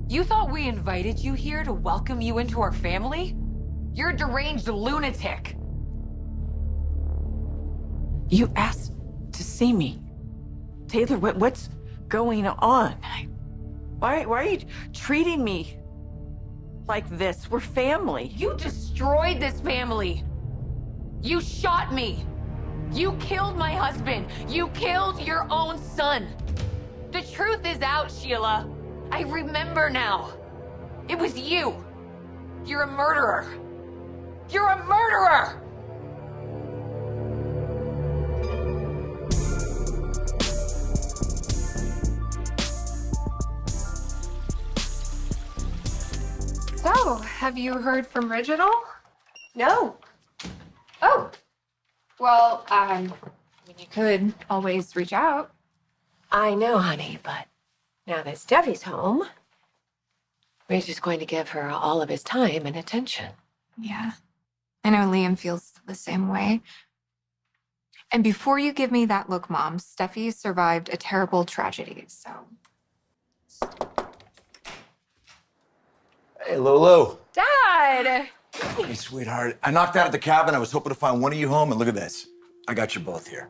You thought we invited you here to welcome you into our family? You're a deranged lunatic. You asked to see me. Taylor, what's going on? Why are you treating me like this? We're family. You destroyed this family. You shot me. You killed my husband. You killed your own son. The truth is out, Sheila. I remember now. It was you. You're a murderer. You're a murderer! So, have you heard from Ridge at all? No. Oh. Well, you could always reach out. I know, honey, but now that Steffi's home, Ridge is going to give her all of his time and attention. Yeah. I know Liam feels the same way. And before you give me that look, Mom, Steffi survived a terrible tragedy, so... Hey, Lulu. Dad! Hey, sweetheart. I knocked out at the cabin. I was hoping to find one of you home, and look at this. I got you both here.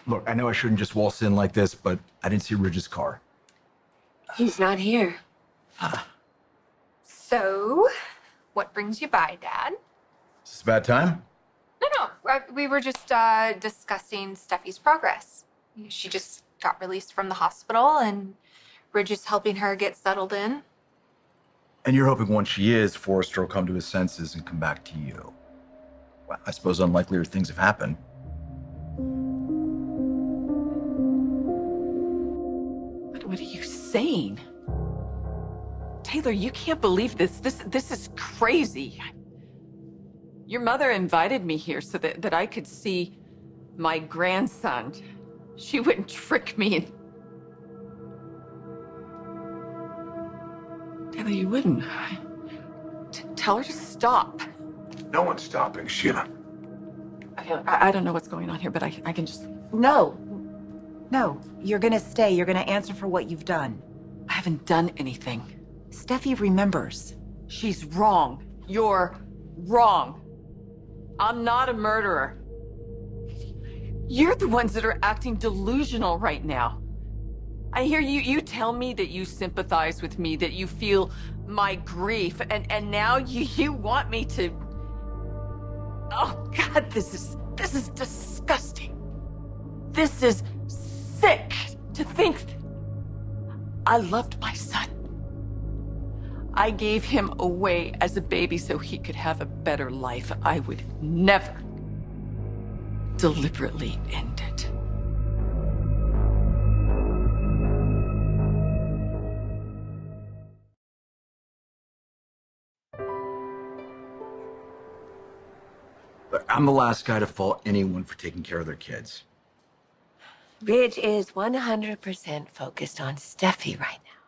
Look, I know I shouldn't just waltz in like this, but I didn't see Ridge's car. He's not here. So, what brings you by, Dad? Is this a bad time? No. We were just discussing Steffi's progress. She just got released from the hospital, and Ridge is helping her get settled in. And you're hoping once she is, Forrester will come to his senses and come back to you. Well, I suppose unlikelier things have happened. What are you saying? Taylor, you can't believe this. This is crazy. Your mother invited me here so that I could see my grandson. She wouldn't trick me and... Taylor, you wouldn't. Tell her to stop. No one's stopping, Sheila. I don't know what's going on here, but I can just... No, you're gonna stay. You're gonna answer for what you've done. I haven't done anything. Steffi remembers. She's wrong. You're wrong. I'm not a murderer. You're the ones that are acting delusional right now. I hear you tell me that you sympathize with me, that you feel my grief, and now you want me to... Oh, God, this is disgusting. This is sick to think I loved my son. I gave him away as a baby so he could have a better life. I would never deliberately end it. Look, I'm the last guy to fault anyone for taking care of their kids. Ridge is 100% focused on Steffi right now.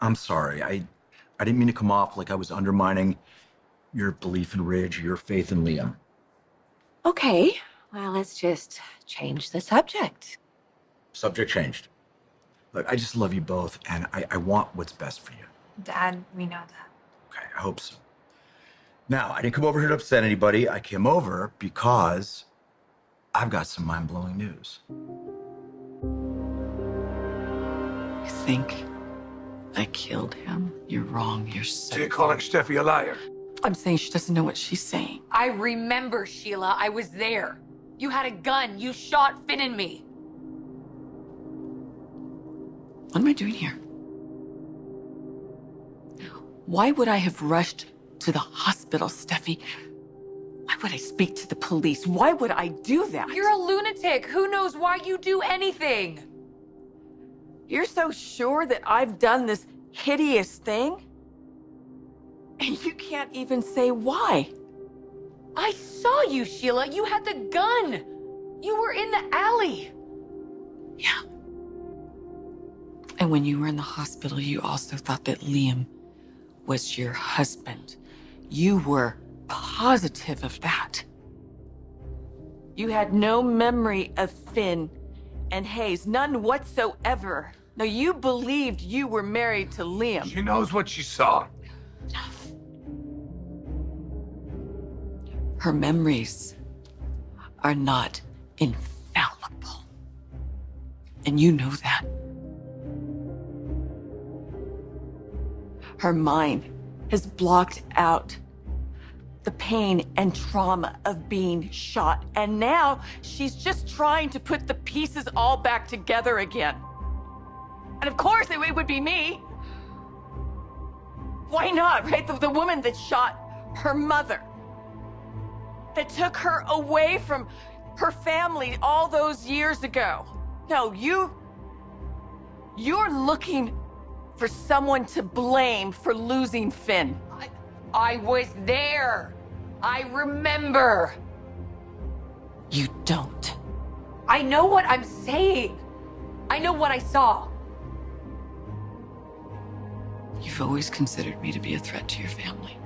I'm sorry. I didn't mean to come off like I was undermining your belief in Ridge or your faith in Liam. Okay, well, let's just change the subject. Subject changed. Look, I just love you both, and I want what's best for you. Dad, we know that. Okay, I hope so. Now, I didn't come over here to upset anybody. I came over because I've got some mind-blowing news. You think I killed him? You're wrong. You're so... So you're calling Steffi a liar? I'm saying she doesn't know what she's saying. I remember, Sheila. I was there. You had a gun. You shot Finn and me. What am I doing here? Why would I have rushed to the hospital, Steffi? Why would I speak to the police? Why would I do that? You're a lunatic. Who knows why you do anything? You're so sure that I've done this hideous thing? And you can't even say why. I saw you, Sheila. You had the gun. You were in the alley. Yeah. And when you were in the hospital, you also thought that Liam was your husband. You were positive of that. You had no memory of Finn and Hayes, none whatsoever. No, you believed you were married to Liam. She knows what she saw. Her memories are not infallible. And you know that. Her mind has blocked out the pain and trauma of being shot. And now she's just trying to put the pieces all back together again. And of course it would be me. Why not, right? The woman that shot her mother, that took her away from her family all those years ago. No, you're looking for someone to blame for losing Finn. I was there. I remember. You don't. I know what I'm saying. I know what I saw. You've always considered me to be a threat to your family.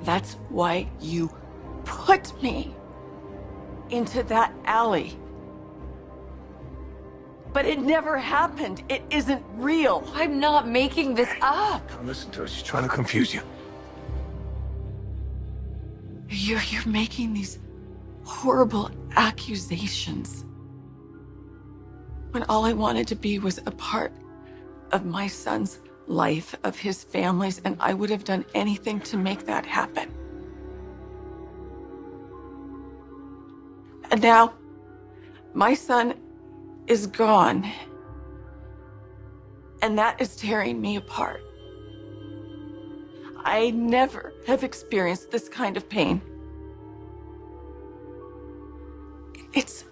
That's why you put me into that alley. But it never happened. It isn't real. I'm not making this up. Now listen to her. She's trying to confuse you. You're making these horrible accusations when all I wanted to be was a part of my son's life, of his family's, and I would have done anything to make that happen. And now, my son is gone, and that is tearing me apart. I never have experienced this kind of pain. It's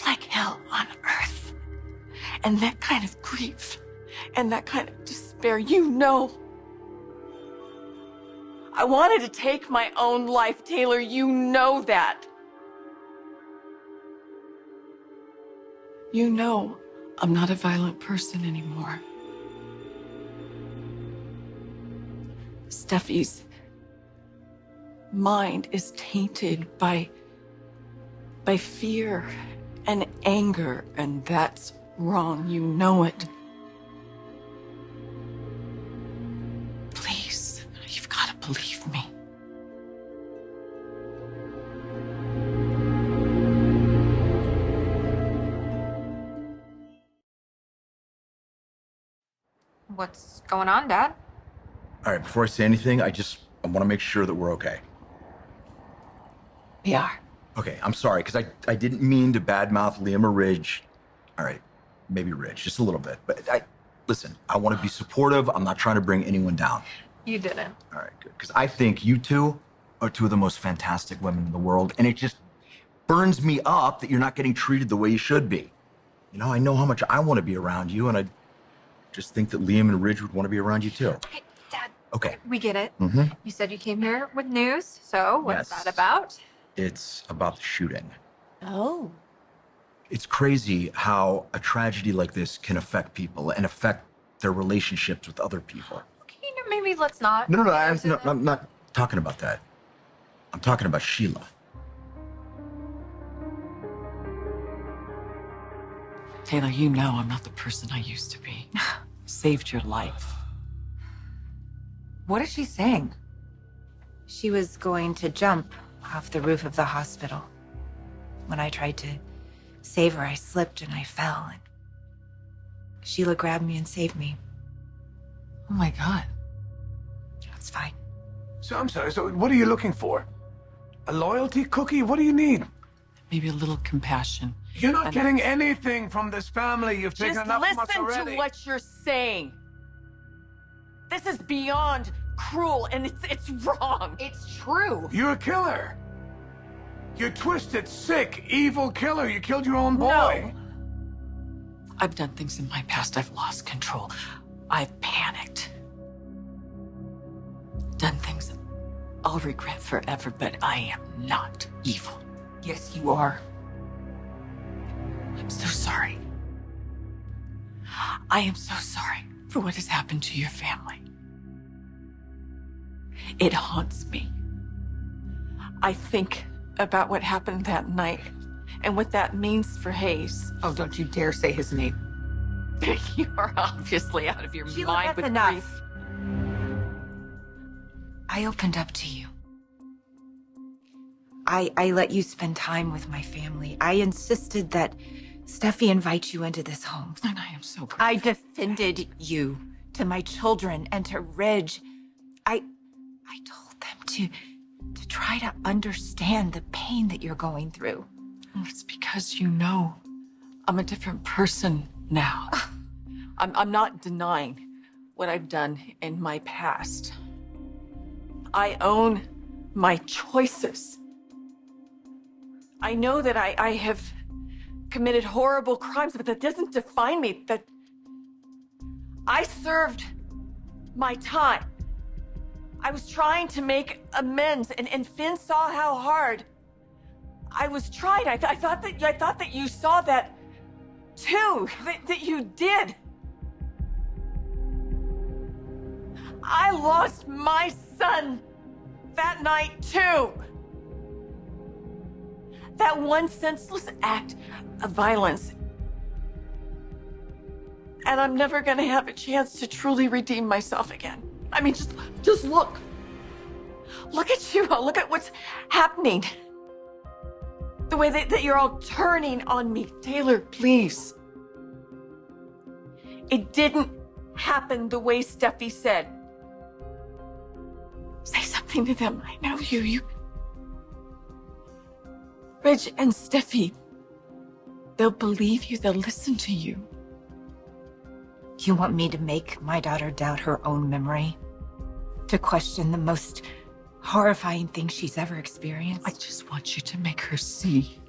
like hell on earth. And that kind of grief and that kind of despair, you know. I wanted to take my own life, Taylor, you know that. You know I'm not a violent person anymore. Steffy's mind is tainted by fear and anger, and that's wrong. You know it. Please, you've got to believe me. What's going on, Dad? All right, before I say anything, I want to make sure that we're okay. We are. Okay, I'm sorry, because I didn't mean to badmouth Liam or Ridge. All right, maybe Ridge, just a little bit. But listen, I want to be supportive. I'm not trying to bring anyone down. You didn't. All right, good. Because I think you two are two of the most fantastic women in the world, and it just burns me up that you're not getting treated the way you should be. You know, I know how much I want to be around you, and I just think that Liam and Ridge would want to be around you too. Hey, Dad. Okay. We get it. Mm-hmm. You said you came here with news, so what's Yes. that about? It's about the shooting. Oh. It's crazy how a tragedy like this can affect people and affect their relationships with other people. Okay, maybe let's not. No, get into that. I'm not talking about that. I'm talking about Sheila. Taylor, you know I'm not the person I used to be. Saved your life. What is she saying? She was going to jump off the roof of the hospital. When I tried to save her, I slipped and I fell. And Sheila grabbed me and saved me. Oh my God. It's fine. So I'm sorry, so what are you looking for? A loyalty cookie? What do you need? Maybe a little compassion. You're not And- getting anything from this family. You've taken Just enough from us listen already. to what you're saying. This is beyond cruel, and it's wrong. It's true. You're a killer. You're twisted, sick, evil killer. You killed your own boy. No. I've done things in my past. I've lost control. I've panicked. Done things I'll regret forever, but I am not evil. Yes, you are. am so sorry. I am so sorry for what has happened to your family. It haunts me. I think about what happened that night and what that means for Hayes. Oh, don't you dare say his name. You are obviously out of your Sheila, mind that's with enough. grief. I opened up to you. I let you spend time with my family. I insisted that Steffi invite you into this home. And I am so grateful. I defended you to my children and to Ridge. I told them to try to understand the pain that you're going through. It's because you know I'm a different person now. I'm not denying what I've done in my past. I own my choices. I know that I have committed horrible crimes, but that doesn't define me. That I served my time. I was trying to make amends, and Finn saw how hard I was trying. I thought that you saw that too. That you did. I lost my son that night too. That one senseless act of violence. And I'm never gonna have a chance to truly redeem myself again. I mean, just look. Look at you all. Look at what's happening. The way that you're all turning on me. Taylor, please. It didn't happen the way Steffi said. Say something to them. I know you. Ridge and Steffi, they'll believe you. They'll listen to you. You want me to make my daughter doubt her own memory? To question the most horrifying thing she's ever experienced? I just want you to make her see.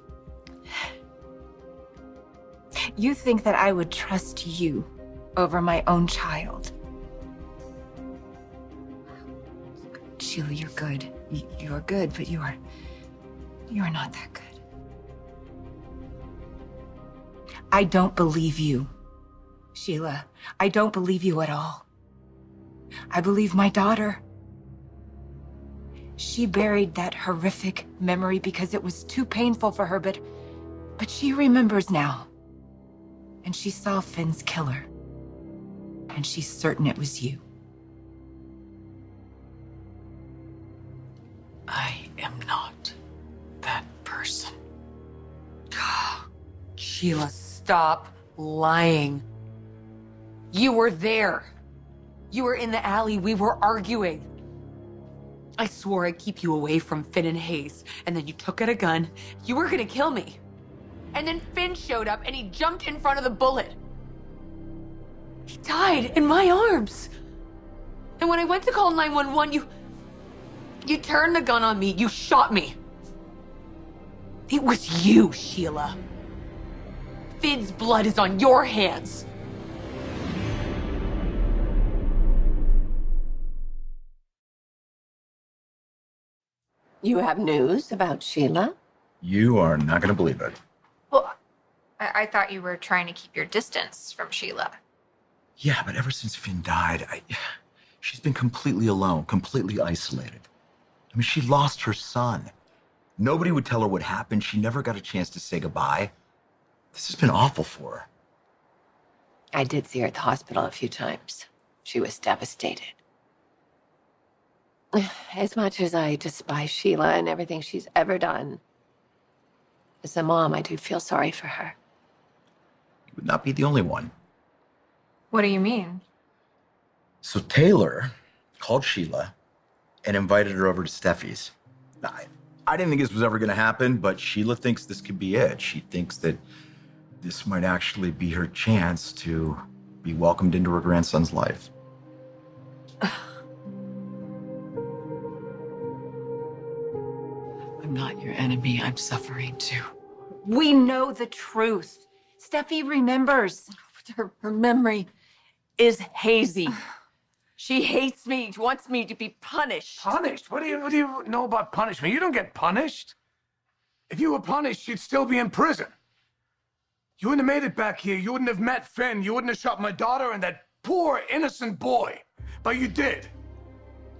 You think that I would trust you over my own child? Sheila, you're good. You're good, but you're not that good. I don't believe you, Sheila. I don't believe you at all. I believe my daughter. She buried that horrific memory because it was too painful for her, but she remembers now. And she saw Finn's killer. And she's certain it was you. I am not that person. Sheila, stop lying. You were there. You were in the alley. We were arguing. I swore I'd keep you away from Finn and Hayes, and then you took out a gun. You were gonna kill me. And then Finn showed up and he jumped in front of the bullet. He died in my arms. And when I went to call 911, you turned the gun on me. You shot me. It was you, Sheila. Finn's blood is on your hands. You have news about Sheila? You are not going to believe it. Well, I thought you were trying to keep your distance from Sheila. Yeah, but ever since Finn died, she's been completely alone, completely isolated. I mean, she lost her son. Nobody would tell her what happened. She never got a chance to say goodbye. This has been awful for her. I did see her at the hospital a few times. She was devastated. As much as I despise Sheila and everything she's ever done, as a mom, I do feel sorry for her. You would not be the only one. What do you mean? So Taylor called Sheila and invited her over to Steffi's. I didn't think this was ever going to happen, but Sheila thinks this could be it. She thinks that this might actually be her chance to be welcomed into her grandson's life. I'm not your enemy. I'm suffering too. We know the truth. Steffi remembers. Her memory is hazy. She hates me, wants me to be punished. Punished? What do you know about punishment? You don't get punished. If you were punished, you'd still be in prison. You wouldn't have made it back here. You wouldn't have met Finn. You wouldn't have shot my daughter and that poor, innocent boy. But you did.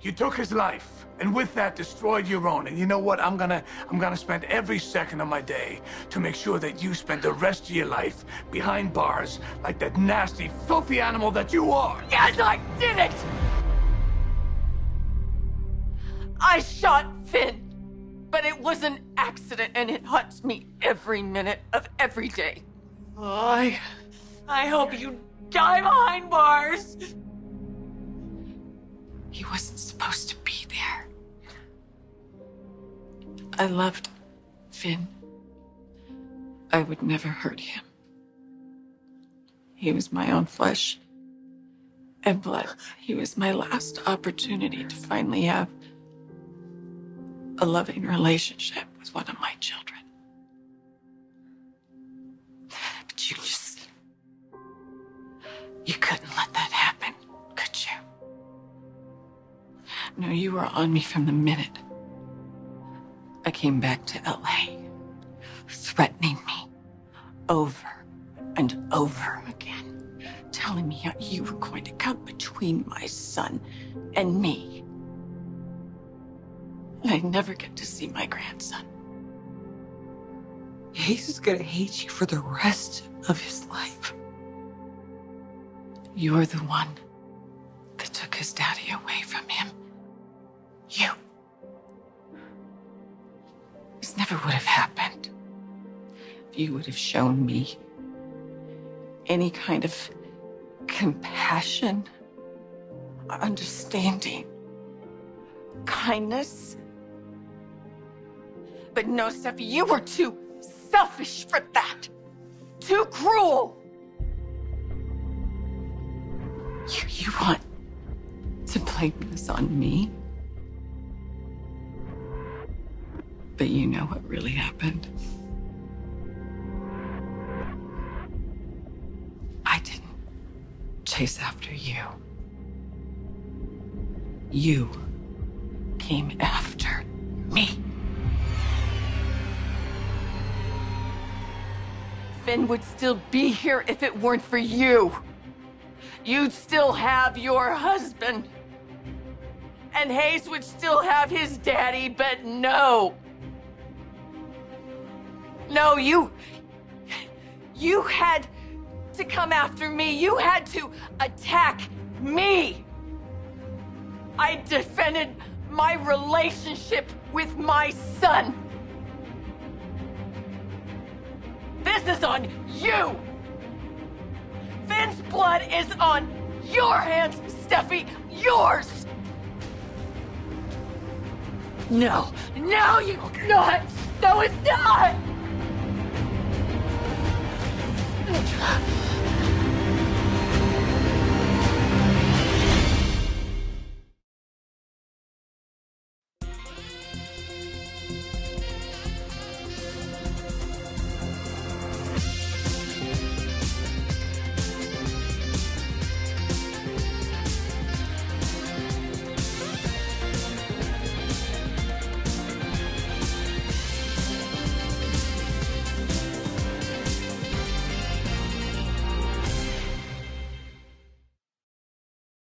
You took his life, and with that, destroyed your own. And you know what? I'm gonna spend every second of my day to make sure that you spend the rest of your life behind bars like that nasty, filthy animal that you are. Yes, I did it! I shot Finn, but it was an accident, and it haunts me every minute of every day. Oh, I hope you die behind bars. He wasn't supposed to be there. I loved Finn. I would never hurt him. He was my own flesh and blood. He was my last opportunity to finally have a loving relationship with one of my children. But you couldn't let that happen, could you? No, you were on me from the minute I came back to LA, threatening me over and over again, telling me how you were going to come between my son and me. And I'd never get to see my grandson. He's gonna hate you for the rest of his life. You're the one that took his daddy away from him. You. This never would have happened if you would have shown me any kind of compassion, understanding, kindness. But no, Steffy, you were too selfish for that. Too cruel. You want to blame this on me? But you know what really happened. I didn't chase after you. You came after me. Finn would still be here if it weren't for you. You'd still have your husband. And Hayes would still have his daddy, but no. No, you had to come after me. You had to attack me. I defended my relationship with my son. This is on you. Finn's blood is on your hands, Steffy. Yours. No, you're not. No, it's not.